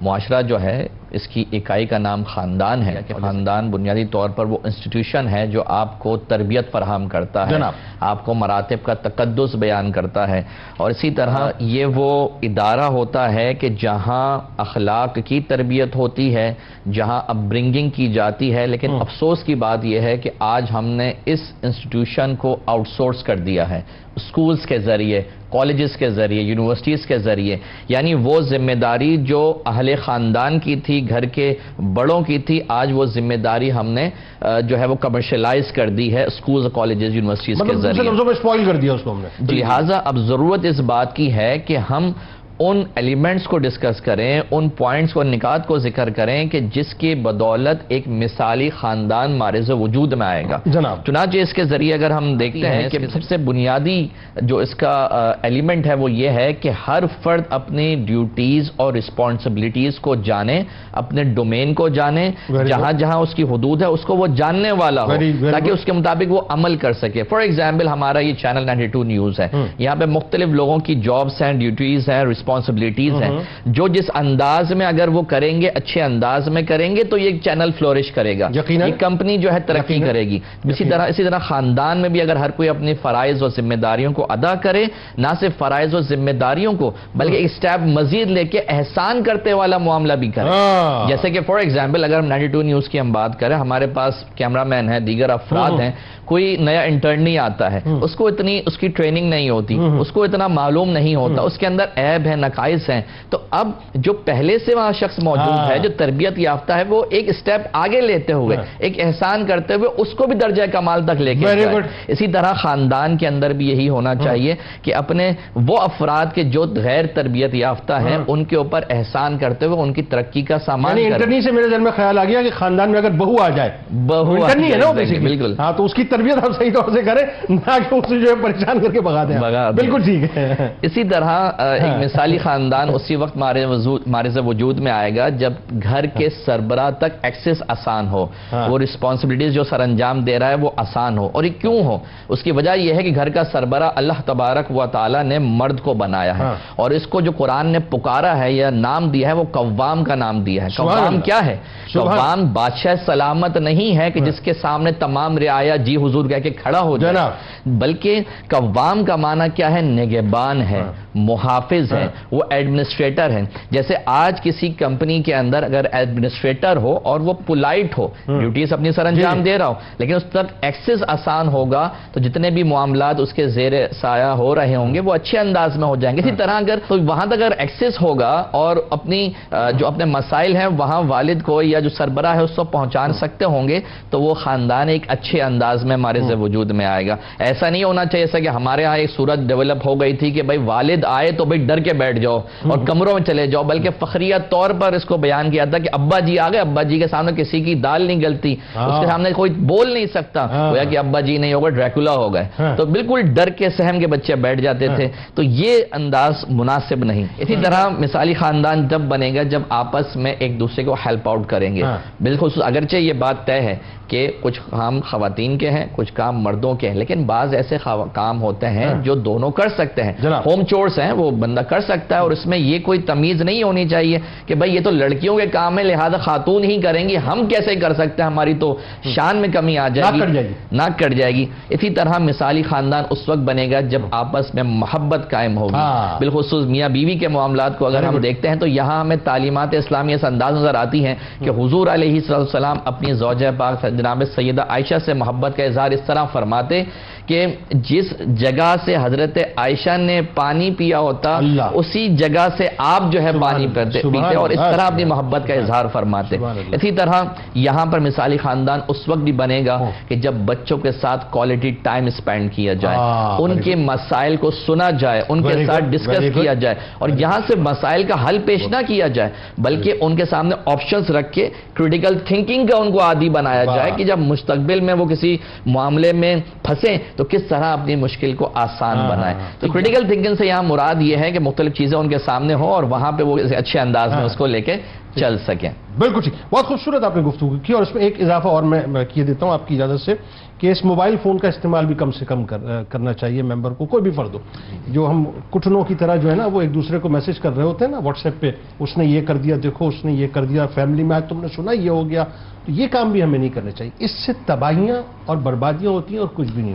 معاشرہ جو ہے اس کی اکائی کا نام خاندان ہے کہ خاندان بنیادی طور پر وہ انسٹیٹیوشن ہے جو آپ کو تربیت فراہم کرتا ہے، آپ کو مراتب کا تقدس بیان کرتا ہے، اور اسی طرح یہ وہ ادارہ ہوتا ہے کہ جہاں اخلاق کی تربیت ہوتی ہے، جہاں اپ برنگنگ کی جاتی ہے۔ لیکن افسوس کی بات یہ ہے کہ آج ہم نے اس انسٹیٹیوشن کو آؤٹ سورس کر دیا ہے، اسکولز کے ذریعے، کالجز کے ذریعے، یونیورسٹیز کے ذریعے، یعنی وہ ذمہ داری جو اہل خاندان کی تھی، گھر کے بڑوں کی تھی، آج وہ ذمہ داری ہم نے جو ہے وہ کمرشلائز کر دی ہے اسکولز، کالجز، یونیورسٹیز کے ذریعے، لفظوں میں اسپوائل کر دیا اس کو ہم نے۔ لہٰذا اب ضرورت اس بات کی ہے کہ ہم ان ایلیمنٹس کو ڈسکس کریں، ان پوائنٹس کو، نکات کو ذکر کریں کہ جس کی بدولت ایک مثالی خاندان معرض وجود میں آئے گا۔ چنانچہ اس کے ذریعے اگر ہم دیکھتے ہیں کہ سب سے بنیادی جو اس کا ایلیمنٹ ہے وہ یہ ہے کہ ہر فرد اپنی ڈیوٹیز اور رسپانسبلٹیز کو جانے، اپنے ڈومین کو جانے، جہاں جہاں اس کی حدود ہے اس کو وہ جاننے والا ہو تاکہ اس کے مطابق وہ عمل کر سکے۔ فار ایگزامپل ہمارا یہ چینل 92 نیوز ہے، یہاں پہ مختلف لوگوں کی جابس ہیں، ڈیوٹیز ہیں، رسپانسبلٹیز ہیں، جو جس انداز میں اگر وہ کریں گے، اچھے انداز میں کریں گے تو یہ چینل فلورش کرے گا، یہ کمپنی جو ہے ترقی کرے گی۔ اسی طرح خاندان میں بھی اگر ہر کوئی اپنی فرائض اور ذمہ داریوں کو ادا کرے، نہ صرف فرائض اور ذمہ داریوں کو بلکہ ایک سٹیپ مزید لے کے احسان کرتے والا معاملہ بھی کرے۔ جیسے کہ فار ایگزامپل اگر ہم 92 نیوز کی ہم بات کریں، ہمارے پاس کیمرہ مین ہے، دیگر افراد ہیں، کوئی نیا انٹرن نہیں آتا ہے، اس کو اتنی اس کی ٹریننگ نہیں ہوتی، اس کو اتنا معلوم نہیں ہوتا، اس کے اندر عیب ہے، نقائص ہیں، تو اب جو پہلے سے وہاں شخص موجود ہے، جو تربیت یافتہ ہے، وہ ایک سٹیپ آگے لیتے ہوئے، ایک احسان کرتے ہوئے اس کو بھی درجہ کمال تک لے کے جائے۔ اسی طرح خاندان کے اندر بھی یہی ہونا چاہیے کہ اپنے وہ افراد کے جو غیر تربیت یافتہ ہیں ان کے اوپر احسان کرتے ہوئے ان کی ترقی کا سامان کریں۔ انٹرنی سے میرے ذہن میں خیال آ گیا کہ خاندان میں اگر بہو آ جائے، انٹرنی ہے نا بالکل، ہاں، تو اس کی تربیت ہم صحیح طور سے کریں، نہ کہ اسے جو ہے پریشان کر کے بھگا دیں۔ بالکل ٹھیک ہے۔ اسی طرح ایک مثالی خاندان اسی وقت معرض وجود میں آئے گا جب گھر کے سربراہ تک ایکسس آسان ہو، وہ رسپانسبلٹیز جو سر انجام دے رہا ہے وہ آسان ہو۔ اور یہ کیوں ہو؟ اس کی وجہ یہ ہے کہ گھر کا سربراہ اللہ تبارک و تعالی نے مرد کو بنایا ہے، اور اس کو جو قرآن نے پکارا ہے یا نام دیا ہے وہ قوام کا نام دیا ہے۔ قوام کیا ہے؟ قوام بادشاہ سلامت نہیں ہے کہ جس کے سامنے تمام رعایا جی حضور کہہ کے کھڑا ہو جائے، بلکہ قوام کا معنی کیا ہے؟ نگہبان ہے، محافظ ہے، وہ ایڈمنسٹریٹر ہے۔ جیسے آج کسی کمپنی کے اندر اگر ایڈمنسٹریٹر ہو اور وہ پولائٹ ہو، ڈیوٹیز اپنی سر انجام دے رہا ہو، لیکن اس تک ایکسس آسان ہوگا تو جتنے بھی معاملات اس کے زیر سایہ ہو رہے ہوں گے وہ اچھے انداز میں ہو جائیں گے۔ اسی طرح اگر تو وہاں تک اگر ایکسس ہوگا اور جو اپنے مسائل ہیں وہاں والد کو یا جو سربراہ ہے اس کو پہنچا سکتے ہوں گے تو وہ خاندان ایک اچھے انداز میں معرض وجود میں آئے گا۔ ایسا نہیں ہونا چاہیے جیسا کہ ہمارے ہاں ایک صورت ڈیولپ ہو گئی تھی کہ بھائی والد آئے تو بھائی ڈر کے بیٹھ جاؤ اور کمروں میں چلے جاؤ، بلکہ فخریہ طور پر اس کو بیان کیا تھا کہ ابا جی آ گئے، ابا جی کے سامنے کسی کی دال نہیں گلتی، اس کے سامنے کوئی بول نہیں سکتا، گویا کہ ابا جی نہیں ہوگا ڈریکولا ہو گئے، تو بالکل ڈر کے سہم کے بچے بیٹھ جاتے تھے، تو یہ انداز مناسب نہیں۔ اسی طرح مثالی خاندان جب بنے گا جب آپس میں ایک دوسرے کو ہیلپ آؤٹ کریں گے، بالخصوص اگرچہ یہ بات طے ہے کہ کچھ کام خواتین کے ہیں، کچھ کام مردوں کے ہیں، لیکن بعض ایسے کام ہوتے ہیں جو دونوں کر سکتے ہیں، ہوم چورس ہیں وہ بندہ کر سکتا ہے، اور اس میں یہ کوئی تمیز نہیں ہونی چاہیے کہ بھئی یہ تو لڑکیوں کے کام ہے لہذا خاتون ہی کریں گی، ہم کیسے کر سکتے ہیں، ہماری تو شان میں کمی آ جائے گی، ناک کٹ جائے گی۔ اسی طرح مثالی خاندان اس وقت بنے گا جب آپس میں محبت قائم ہوگی، بالخصوص میاں بیوی کے معاملات کو اگر ہم دیکھتے ہیں تو یہاں ہمیں تعلیمات اسلامیہ سے انداز نظر آتی ہیں کہ حضور علیہ السلام اپنی زوجہ پاک جناب سیدہ عائشہ سے محبت کا اظہار اس طرح فرماتے کہ جس جگہ سے حضرت عائشہ نے پانی پیا ہوتا اسی جگہ سے آپ جو ہے پانی پیتے، اور اس طرح اپنی محبت کا اظہار فرماتے۔ اسی طرح یہاں پر مثالی خاندان اس وقت بھی بنے گا کہ جب بچوں کے ساتھ کوالٹی ٹائم سپینڈ کیا جائے، ان کے مسائل کو سنا جائے، ان کے ساتھ ڈسکس کیا جائے، اور یہاں سے مسائل کا حل پیش نہ کیا جائے بلکہ ان کے سامنے آپشنز رکھ کے کریٹیکل تھنکنگ کا ان کو عادی بنایا جائے کہ جب مستقبل میں وہ کسی معاملے میں پھنسیں تو کس طرح اپنی مشکل کو آسان بنائیں. تو کریٹیکل تھنکنگ سے یہاں مراد یہ ہے کہ مختلف چیزیں ان کے سامنے ہوں اور وہاں پہ وہ اچھے انداز میں اس کو لے کے چل سکیں. بالکل ٹھیک. بہت خوبصورت آپ نے گفتگو کی, اور اس میں ایک اضافہ اور میں کیے دیتا ہوں آپ کی اجازت سے, کہ اس موبائل فون کا استعمال بھی کم سے کم کرنا چاہیے ممبر کو, کوئی بھی فرد ہو. جو ہم کٹنوں کی طرح جو ہے نا وہ ایک دوسرے کو میسج کر رہے ہوتے ہیں نا واٹس ایپ پہ, اس نے یہ کر دیا, دیکھو اس نے یہ کر دیا, فیملی میں آج تم نے سنا یہ ہو گیا, تو یہ کام بھی ہمیں نہیں کرنے چاہیے. اس سے تباہیاں اور بربادیاں ہوتی ہیں اور کچھ بھی نہیں ہوتا.